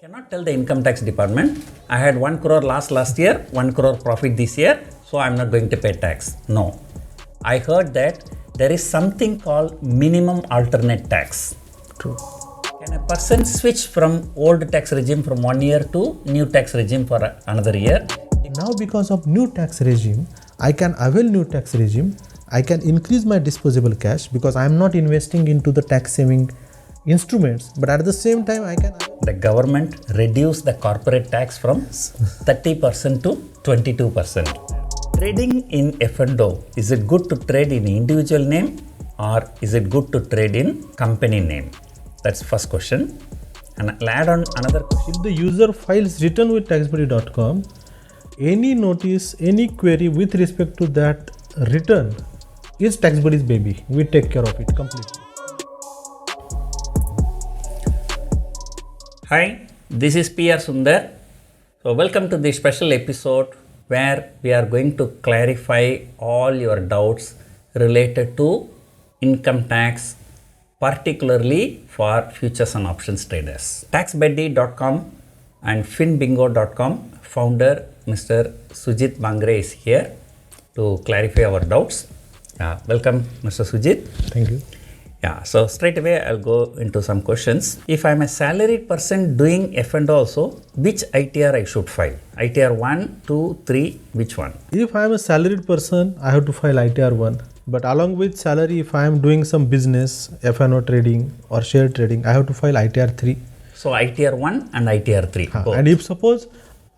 Cannot tell the income tax department, I had 1 crore last year, 1 crore profit this year, so I'm not going to pay tax. No. I heard that there is something called minimum alternate tax. True. Can a person switch from old tax regime from 1 year to new tax regime for another year? Now because of new tax regime, I can avail new tax regime. I can increase my disposable cash because I am not investing into the tax saving instruments, but at the same time I can... The government reduced the corporate tax from 30% to 22%. Trading in F&O, is it good to trade in individual name or is it good to trade in company name? That's first question. And I'll add on another question. If the user files return with taxbuddy.com, any notice, any query with respect to that return is TaxBuddy's baby. We take care of it completely. Hi, this is PR Sundar. So welcome to this special episode where we are going to clarify all your doubts related to income tax, particularly for futures and options traders. TaxBuddy.com and FinBingo.com founder Mr. Sujit Bangre is here to clarify our doubts. Welcome, Mr. Sujit. Thank you. Yeah, so straight away I'll go into some questions. If I'm a salaried person doing F&O also, which ITR I should file? ITR 1, 2, 3, which one? If I am a salaried person, I have to file ITR 1. But along with salary, if I am doing some business, F&O trading or share trading, I have to file ITR 3. So ITR 1 and ITR 3. And if suppose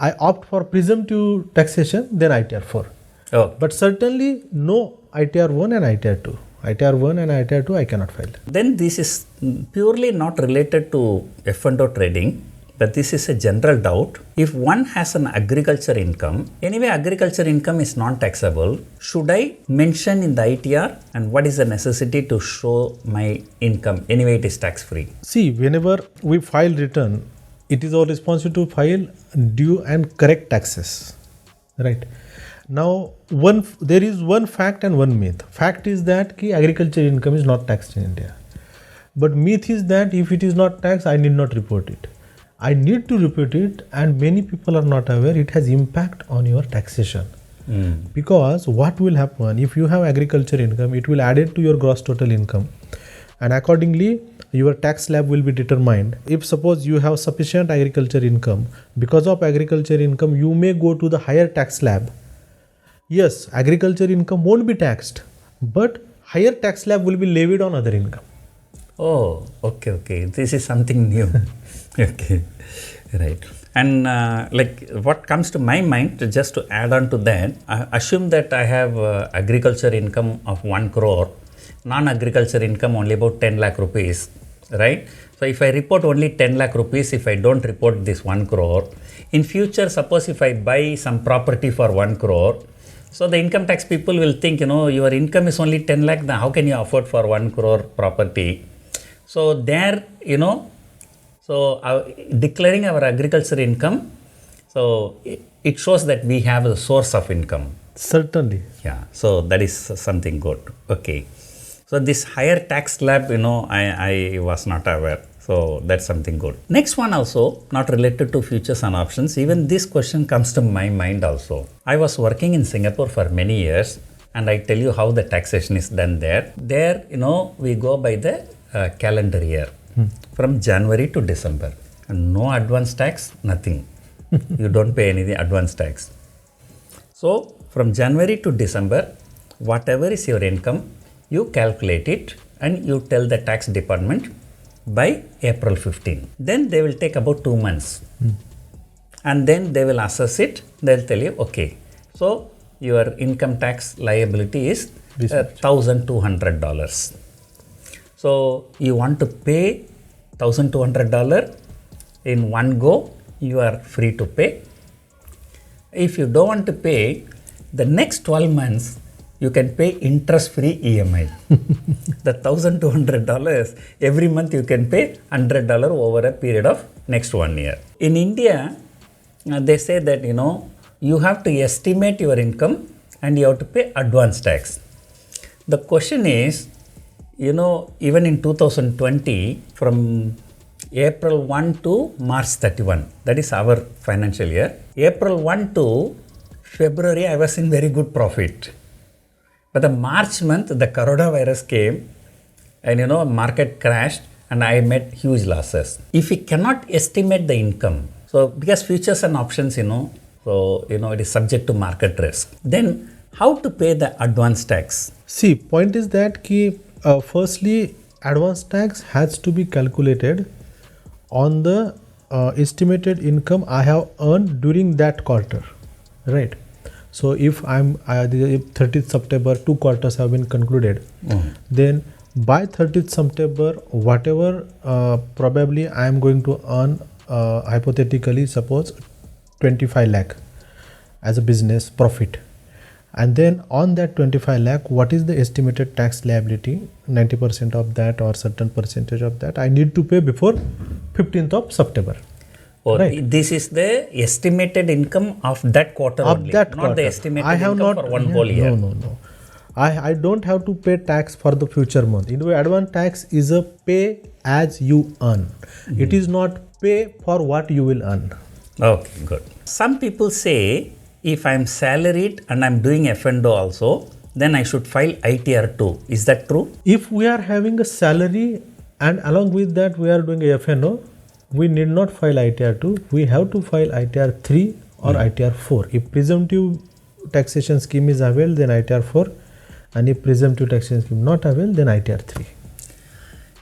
I opt for presumptive taxation, then ITR 4. Oh. But certainly no ITR 1 and ITR 2. ITR 1 and ITR 2 I cannot file. Then this is purely not related to F&O trading, but this is a general doubt. If one has an agriculture income, anyway agriculture income is non-taxable, should I mention in the ITR and what is the necessity to show my income? Anyway it is tax-free. See, whenever we file return, it is our responsibility to file due and correct taxes, right? Now, there is one fact and one myth. Fact is that agriculture income is not taxed in India. But myth is that if it is not taxed, I need not report it. I need to report it, and many people are not aware it has impact on your taxation. Because what will happen if you have agriculture income, it will add it to your gross total income, and accordingly your tax slab will be determined. If suppose you have sufficient agriculture income, because of agriculture income you may go to the higher tax slab. Yes, agriculture income won't be taxed, but higher tax slab will be levied on other income. Oh, okay. This is something new. Okay, right. And like what comes to my mind, just to add on to that, I assume that I have agriculture income of 1 crore, non-agriculture income only about 10 lakh rupees, right? So if I report only 10 lakh rupees, if I don't report this 1 crore, in future, suppose if I buy some property for 1 crore, so the income tax people will think, your income is only 10 lakh, then how can you afford for 1 crore property? So there, declaring our agriculture income, so it shows that we have a source of income. Certainly. Yeah, so that is something good. Okay. So this higher tax slab, I was not aware. So that's something good. Next one also, not related to futures and options. Even this question comes to my mind also. I was working in Singapore for many years and I tell you how the taxation is done there. There, we go by the calendar year from January to December. And no advance tax, nothing. You don't pay any advance tax. So from January to December, whatever is your income, you calculate it and you tell the tax department by April 15. Then they will take about 2 months. And then they will assess it. They'll tell you, okay, so your income tax liability is $1,200. So you want to pay $1,200 in one go, you are free to pay. If you don't want to pay, the next 12 months, you can pay interest-free EMI. The $1,200, every month you can pay $100 over a period of next 1 year. In India, they say that, you have to estimate your income and you have to pay advance tax. The question is, even in 2020, from April 1 to March 31. That is our financial year. April 1 to February, I was in very good profit. But the March month, the coronavirus came and market crashed and I made huge losses. If we cannot estimate the income, so because futures and options, so it is subject to market risk, then how to pay the advance tax? See, point is that firstly, advance tax has to be calculated on the estimated income I have earned during that quarter, right? So if if 30th September 2 quarters have been concluded, then by 30th September whatever probably I am going to earn, hypothetically suppose 25 lakh as a business profit, and then on that 25 lakh what is the estimated tax liability, 90% of that or certain percentage of that I need to pay before 15th of September. Oh, right. This is the estimated income of that quarter Of only, that not quarter. the estimated I have income not, for one whole year. No. I don't have to pay tax for the future month. In a way, advance tax is a pay as you earn. It is not pay for what you will earn. Okay, good. Some people say if I am salaried and I am doing F&O also, then I should file ITR too. Is that true? If we are having a salary and along with that we are doing a F&O, we need not file ITR 2. We have to file ITR 3 or ITR 4. If presumptive taxation scheme is available, then ITR 4. And if presumptive taxation scheme not available, then ITR 3.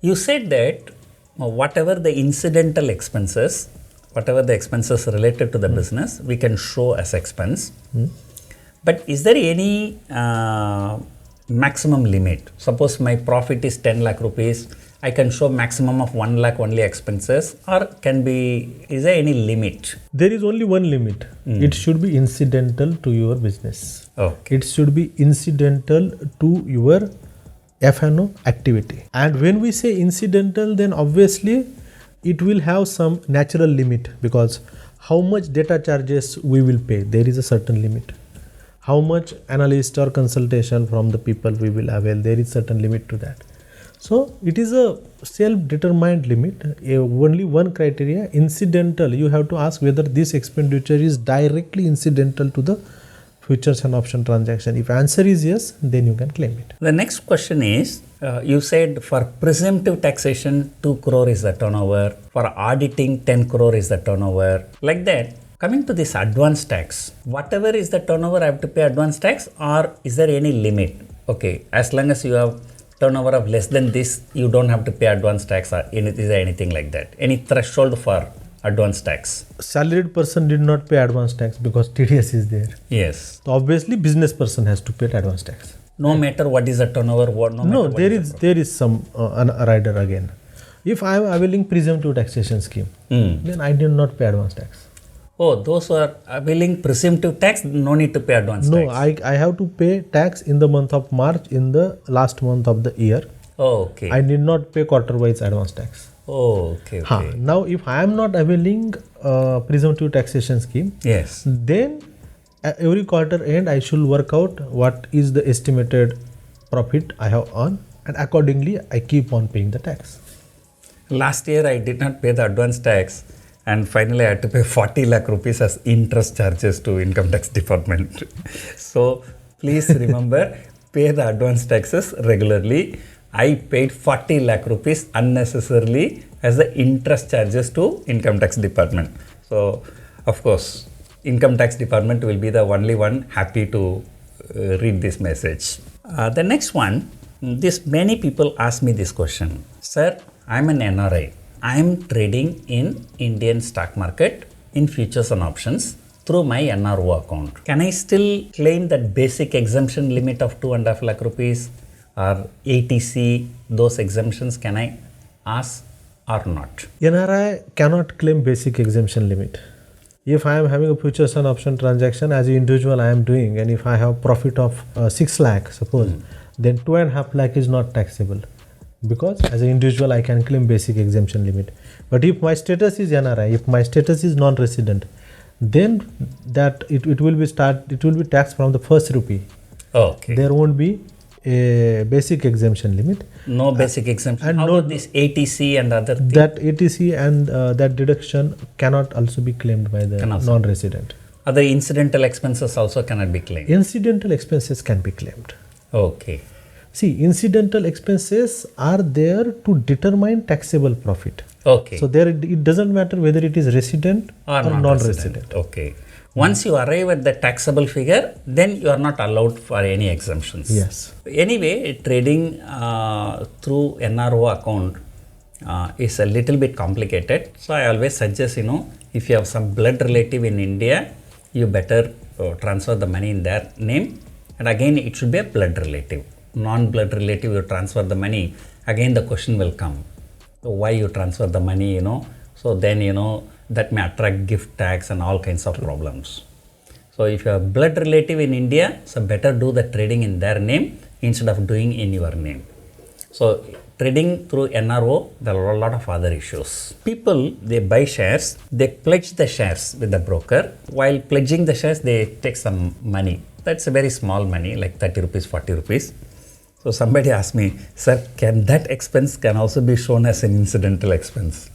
You said that whatever the incidental expenses, whatever the expenses related to the business, we can show as expense. But is there any maximum limit? Suppose my profit is 10 lakh rupees, I can show maximum of 1 lakh only expenses, or is there any limit? There is only one limit. It should be incidental to your business. Okay. It should be incidental to your F&O activity. And when we say incidental, then obviously it will have some natural limit, because how much data charges we will pay, there is a certain limit. How much analyst or consultation from the people we will avail, there is certain limit to that. So it is a self-determined limit. Only one criteria, incidental. You have to ask whether this expenditure is directly incidental to the futures and option transaction. If answer is yes, then you can claim it. The next question is, you said for presumptive taxation 2 crore is the turnover, for auditing 10 crore is the turnover, like that. Coming to this advance tax, whatever is the turnover I have to pay advance tax, or is there any limit? Okay, as long as you have turnover of less than this, you don't have to pay advance tax, or is there anything like that? Any threshold for advance tax? Salaried person did not pay advance tax because TDS is there. Yes. So obviously business person has to pay advance tax. No matter what is the turnover, there is some rider again. If I am availing presumptive taxation scheme, then I did not pay advance tax. Oh, those who are availing presumptive tax, no need to pay advance tax. No, I have to pay tax in the month of March, in the last month of the year. Oh, okay. I need not pay quarter-wise advance tax. Oh, okay. Now, if I am not availing presumptive taxation scheme, yes, then every quarter end I should work out what is the estimated profit I have earned, and accordingly I keep on paying the tax. Last year I did not pay the advance tax, and finally I had to pay 40 lakh rupees as interest charges to income tax department. So please remember, pay the advance taxes regularly. I paid 40 lakh rupees unnecessarily as the interest charges to income tax department. So of course, income tax department will be the only one happy to read this message. The next one, many people ask me this question. Sir, I am an NRI. I am trading in Indian stock market in futures and options through my NRO account. Can I still claim that basic exemption limit of 2.5 lakh rupees or ATC, those exemptions, can I ask or not? NRI cannot claim basic exemption limit. If I am having a futures and option transaction as an individual I am doing, and if I have profit of 6 lakh suppose, then 2.5 lakh is not taxable, because as an individual I can claim basic exemption limit. But if my status is NRI, if my status is non-resident, then that it will be taxed from the first rupee. Okay. There won't be a basic exemption limit. No basic exemption. and How no- about this ATC and other things? That ATC and that deduction cannot also be claimed by the Can also. non-resident. Other incidental expenses also cannot be claimed. Incidental expenses can be claimed. Okay. See, incidental expenses are there to determine taxable profit. Okay. So there it doesn't matter whether it is resident or non-resident. Okay. Once you arrive at the taxable figure, then you are not allowed for any exemptions. Yes. Anyway, trading through NRO account is a little bit complicated. So I always suggest, if you have some blood relative in India, you better transfer the money in their name. And again, it should be a blood relative. Non-blood relative, you transfer the money. Again, the question will come. So why you transfer the money, So then, that may attract gift tax and all kinds of problems. So if you have blood relative in India, so better do the trading in their name instead of doing in your name. So trading through NRO, there are a lot of other issues. People, they buy shares, they pledge the shares with the broker. While pledging the shares, they take some money. That's a very small money, like 30 rupees, 40 rupees. So somebody asked me, sir, can that expense can also be shown as an incidental expense?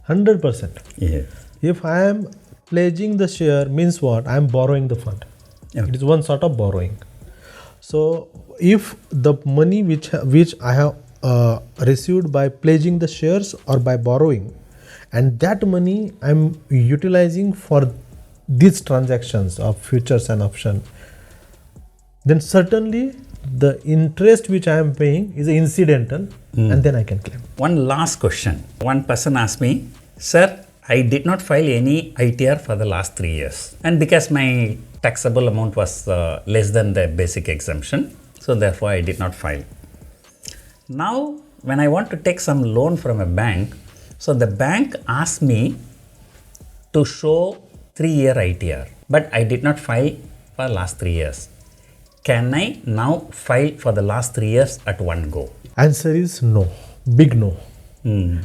100%. Yeah. If I am pledging the share, means what? I am borrowing the fund. Okay. It is one sort of borrowing. So if the money which I have received by pledging the shares or by borrowing, and that money I am utilizing for these transactions of futures and option, then certainly the interest which I am paying is incidental, and then I can claim. One last question. One person asked me, sir, I did not file any ITR for the last 3 years. And because my taxable amount was less than the basic exemption, so therefore I did not file. Now, when I want to take some loan from a bank, so the bank asked me to show 3-year ITR, but I did not file for last 3 years. Can I now file for the last 3 years at one go? Answer is no. Big no.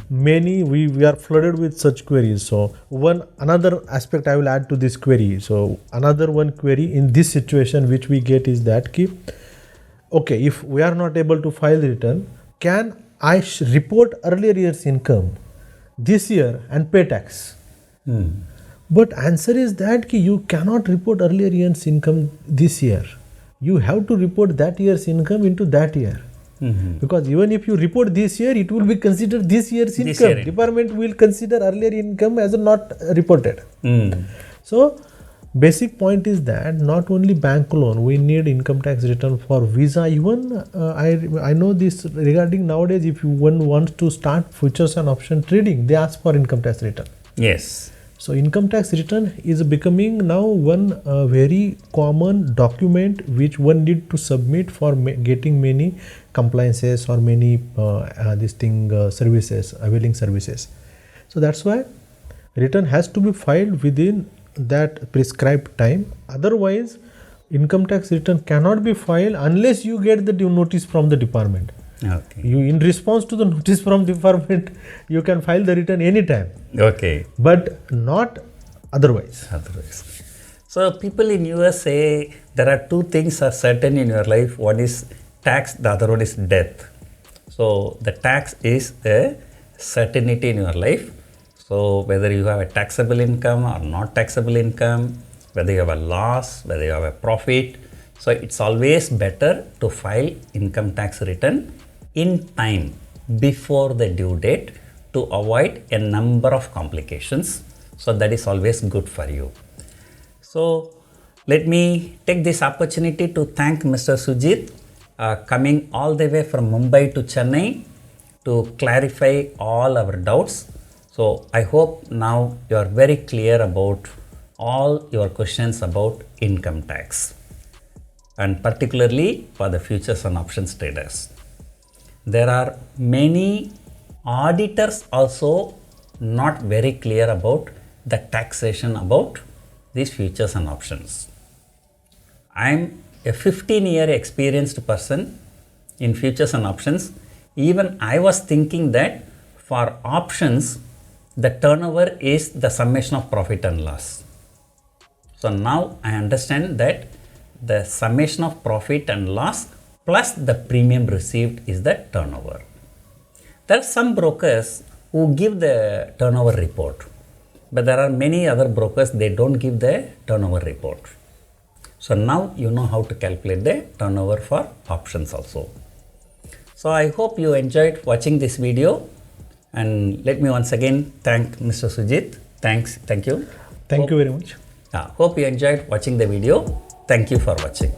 Many we are flooded with such queries. So another aspect I will add to this query. So another one query in this situation which we get is that okay, if we are not able to file the return, can I report earlier year's income this year and pay tax? But answer is that you cannot report earlier year's income this year. You have to report that year's income into that year. Because even if you report this year, it will be considered this year's income. Department will consider earlier income as not reported. So basic point is that not only bank loan, we need income tax return for visa. Even I know this regarding nowadays, if one wants to start futures and option trading, they ask for income tax return. Yes. So income tax return is becoming now one very common document which one need to submit for getting many compliances or many services, availing services. So that's why return has to be filed within that prescribed time. Otherwise, income tax return cannot be filed unless you get the notice from the department. Okay. You, in response to the notice from department, you can file the return anytime. Okay. But not otherwise. So people in US say there are two things are certain in your life. One is tax, the other one is death. So the tax is a certainty in your life. So whether you have a taxable income or not taxable income, whether you have a loss, whether you have a profit, so it's always better to file income tax return in time before the due date to avoid a number of complications. So that is always good for you. So let me take this opportunity to thank Mr. Sujit coming all the way from Mumbai to Chennai to clarify all our doubts. So I hope now you are very clear about all your questions about income tax, and particularly for the futures and options traders. There are many auditors also not very clear about the taxation about these futures and options. I am a 15-year experienced person in futures and options. Even I was thinking that for options, the turnover is the summation of profit and loss. So now I understand that the summation of profit and loss plus the premium received is the turnover. There are some brokers who give the turnover report, but there are many other brokers, they don't give the turnover report. So now you know how to calculate the turnover for options also. So I hope you enjoyed watching this video, and let me once again thank Mr. Sujit. Thank you. Thank you very much. Hope you enjoyed watching the video. Thank you for watching.